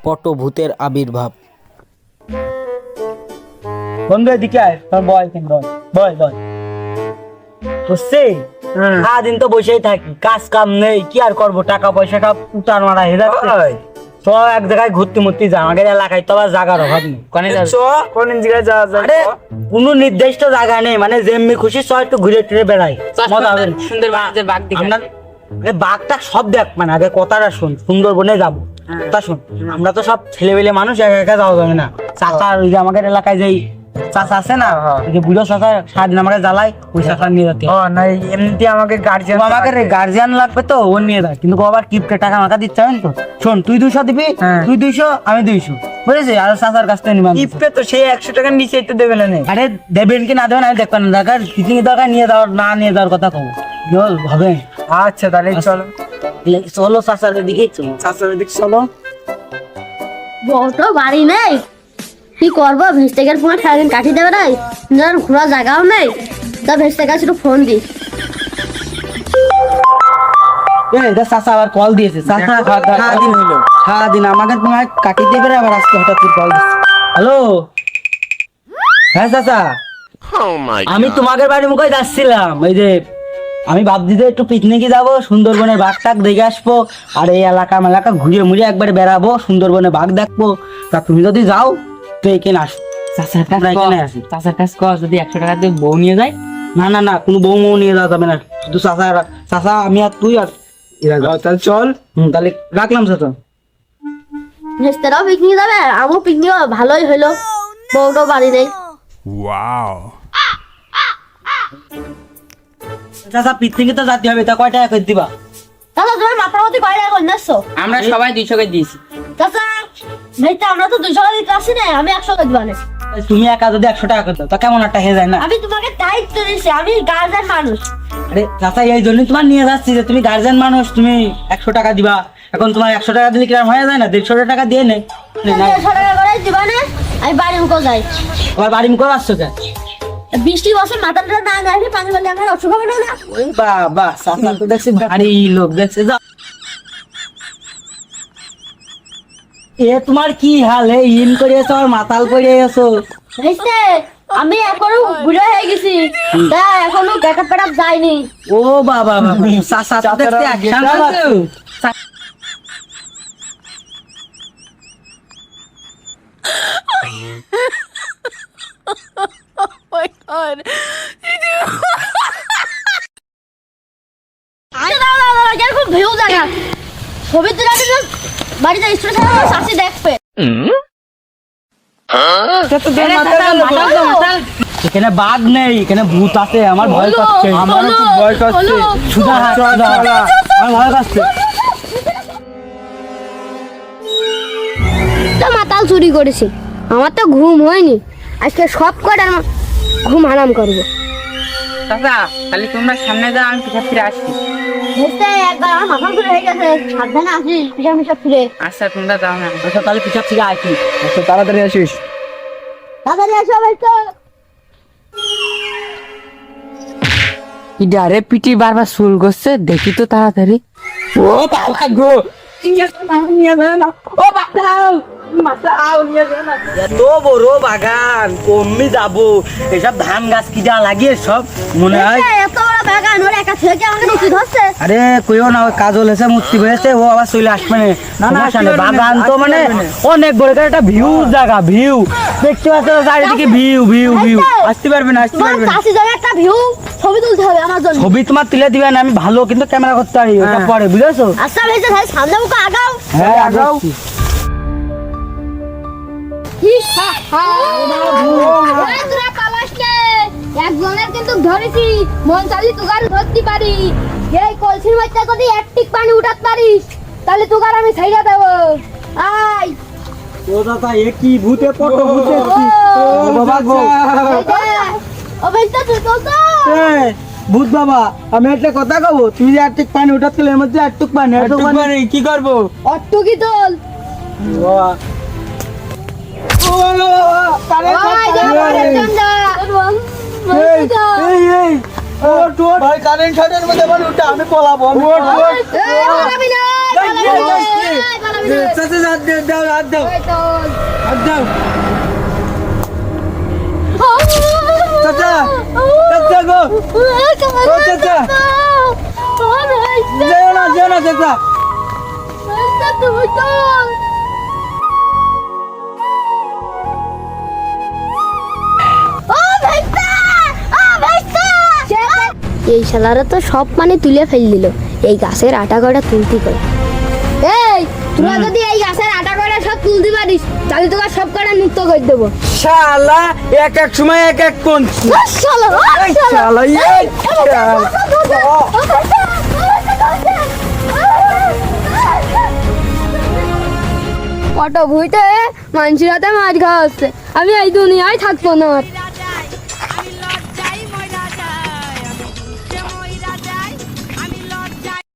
পটভূতের আবির্ভাব। বন্ধু এদিকে আয়, তোর বয় কেন বয় বয় বুঝছি। সারাদিন তো বসেই থাকি, কাজ কাম নেই, কি আর করবো, টাকা পয়সা সব উতার মারা হয়ে যাচ্ছে। তো এক জায়গায় ঘুরতে মুরতে যা, আমাদের এলাকায় তো আবার জায়গার অভাব নেই। কোন জায়গায় যাওয়া যায়? কোনো নির্দিষ্ট জায়গা নেই, মানে যেমনি খুশি সব একটু ঘুরে টুরে বেড়াই, মজা হবে। সুন্দর বাঘ দেখি। বাঘটা সব দেখ, মানে আগে কথাটা শুন, সুন্দরবনে যাবো তা শুন। আমরা তো সব ছেলেবেলে মানুষ, একা একা যাওয়া যাবে না। চাচা ওই যে আমাদের এলাকায় যেই চাচা আছে না, ওই যে বুড়ো চাচা সারাদিন আমাকে জ্বালায়, ওই চাচা নিয়ে যেতে এমনিতে আমাকে গার্জিয়ান, আমাকে গার্জিয়ান লাগবে তো ও নিয়ে যায়, কিন্তু ও আবার কিপটে টাকা আমাকে দিচ্ছে জানেন তো। শোন, তুই 200 দিবি, তুই 200 আমি 200, বুঝেছিস? আর চাচার কাছ থেকে নিলাম কিপটে তো সেই 100 টাকার নিচে একটু দেবে না। আরে দেবেন কি না দেবেন আমি দেখবেন না, দরকার টিচিং দরকার নিয়ে যাওয়ার, না নিয়ে যাওয়ার কথা কব হবে। আচ্ছা তাহলে চলো চলো চাচার দিকে, চাচার দিকে চলো। বউ তো বাড়ি নেই, কি করবো? ভেস্টেকের ফোনে সারাদিন কাটি দেবে নাই, ঘোরা জায়গাও নেই। তা ভেস্টেকার শুধু ফোন দি। চাচা আবার কল দিয়েছে। চাচা সারাদিন আমাকে তোমার কাটি দেবে, আবার আজকে হঠাৎ কল দিচ্ছে। হ্যালো, হ্যাঁ চাচা, আমি তোমাদের বাড়ির মুখে যাচ্ছিলাম। ওই যে আমি ভাবছি যে একটু পিকনিকে যাবো, সুন্দরবনের বাঘ টাক দেখে আসবো, আর এই এলাকা মেলাকা ঘুরে মুড়ে একবার বেড়াবো, সুন্দরবনে বাঘ দেখবো। তা তুমি যদি যাও তো এখানে আসো। চাচার কাছ কর, যদি 100 টাকা দিয়ে বউ নিয়ে যায়। না না না, কোনো বউ মৌ নিয়ে যাওয়া যাবে না, শুধু চাচা আমি আর তুই আর তাহলে চল। তাহলে রাখলাম চাচা। ভেস্তেরাও পিকনিক যাবে, আমিও পিকনিক, ভালোই হইলো, বউটাও বাড়ি নেই। চাচা পিকনিকে তো যেতে হবে, তা কয় টাকা করে দিবা? চাচা তুমি মাথার মধ্যে কয় টাকা করে নিচ্ছ? আমরা সবাই 200 করে দিয়েছি। চাচা ভাই, তো আমরা তো 200 টাকা দিতে আসি না, আমি 100 টাকা দিবানে। তুমি একা যদি 100 টাকা করে দাও তা কেমন একটা হয়ে যায় না? আমি তোমাকে দায়িত্ব দিচ্ছি, আমি গার্জেন মানুষ। আরে চাচা এই জন্যই তোমার নিয়ে যাচ্ছি যে তুমি গার্জেন মানুষ, তুমি 100 টাকা দিবা। এখন তোমার 100 টাকা দিলে কিরম হয়ে যায় না? 150 টাকা দিয়ে নে। 150 টাকা করে দিবানে, আমি বাড়ি মুখো যাই। আবার বাড়ি মুখে আসছো কেন? বৃষ্টি বছর মাথাটা না গাইলে পানি বলে আমার অসুখ হবে না। ওই বাবা, চাচা তো দেখছি ভারী লোক দেখছে। যাও, এ তোমার কি হাল? হে ইন করে এসো আর মাতাল করে এসো। বুঝতে আমি এখনো বুড়ো হয়ে গেছি, তা এখনো ব্যাকআপ প্যাকআপ যায়নি। ও বাবা, চাচা তো দেখছি অ্যাকশন আছে। এরকম ভিউ দেখা ছবি তুলে বাড়িতে স্টুডেন্ট শাসি দেখবে। এখানে বাঘ নেই, এখানে ভূত আছে। আমার ভয় করছে, আমার খুব ভয় করছে। সুধা আমার ভয় করছে। তো মাতাল চুরি করেছে, আমার তো ঘুম হয়নি, আজকে সব কটার ঘুম হারাম করবো। চাচা তাহলে তোমরা সামনে যাও, আমি পিছাপ ফিরে আসছি। বুঝতে একবার আমার মাথা ঘুরে হয়ে গেছে, সাবধানে আসিস, পিছাপ পিছাপ ফিরে। আচ্ছা তোমরা যাও না। আচ্ছা তাহলে পিছাপ থেকে আসি। আচ্ছা তাড়াতাড়ি আসিস। তাড়াতাড়ি আসো ভাই। তো ইডারে পিটি বারবার চুল করছে, দেখি তো তাড়াতাড়ি। ও বাবা গো, ও বাবা, এত বড় বাগান কমই যাবো। এসব ধান গাছ কি যা লাগিয়ে সব মনে হয়। এত বড় বাগান, ওর একা থেকে আমাকে নথি ধরছে। আরে কইও না, ওই কাজল এসে মূর্তি হয়েছে, ও আবার চলে আসবে না। বাগান তো মানে অনেক বড় একটা ভিউ জায়গা, ভিউ দেখতে পাচ্ছ চারিদিকে, ভিউ ভিউ ভিউ। আসতে পারবে না, আসতে পারবে না। চাষি জন্য একটা ভিউ ছবি তুলতে হবে আমার জন্য। ছবি তোমার তুলে দিবে না, আমি ভালো কিন্তু ক্যামেরা করতে পারি, ওটা পরে বুঝেছো? আচ্ছা ভেজে ভাই, সামনে মুখে আগাও। হ্যাঁ আগাও। তোরা পালাস নে, একজনের কিন্তু ধরেছি, মন চালি তোকার ধরতে পারি। এই কলসির মধ্যে যদি এক টিক পানি উঠাতে পারিস, তাহলে তোকার আমি ছাইড়া দেবো। আয় ও দাদা, এ কি ভূতে পটো ভূতে? ও বাবা গো, ও বেটা তুই তো ভূত বাবা, আমি একটা কথা কব, তুমি যে আটটুক পানি উঠাচ্ছিলে, এর মধ্যে আটটুক পানি কি করবো? অট্টু কি তোল? ভাই কারেন্ট শার্টের মধ্যে বল উঠা আমি পলাবো আমি পলাবো। এই, পালাবি না, পালাবি না, এই, পালাবি না। চাচা হাত দাও হাত দাও এই তো। হাত দাও চাচা চাচা গো ও চাচা যেও না চাচা এই শালারা তো সব মানে তুলে ফেল দিল, এই গাছের আটা কয়টা তুলতে কয়। এই তোরা যদি এই গাছের আটা কয়টা সব তুলতে পারিস তাহলে তোকে সব কয়টা মুক্ত করে দেবো। শালা এক এক সময় এক এক কোন শালা এই শালা এই শালা। কত ভুইতে মানুষের হাতে মাছ খাওয়া হচ্ছে, আমি এই দুনিয়ায় থাকবো না।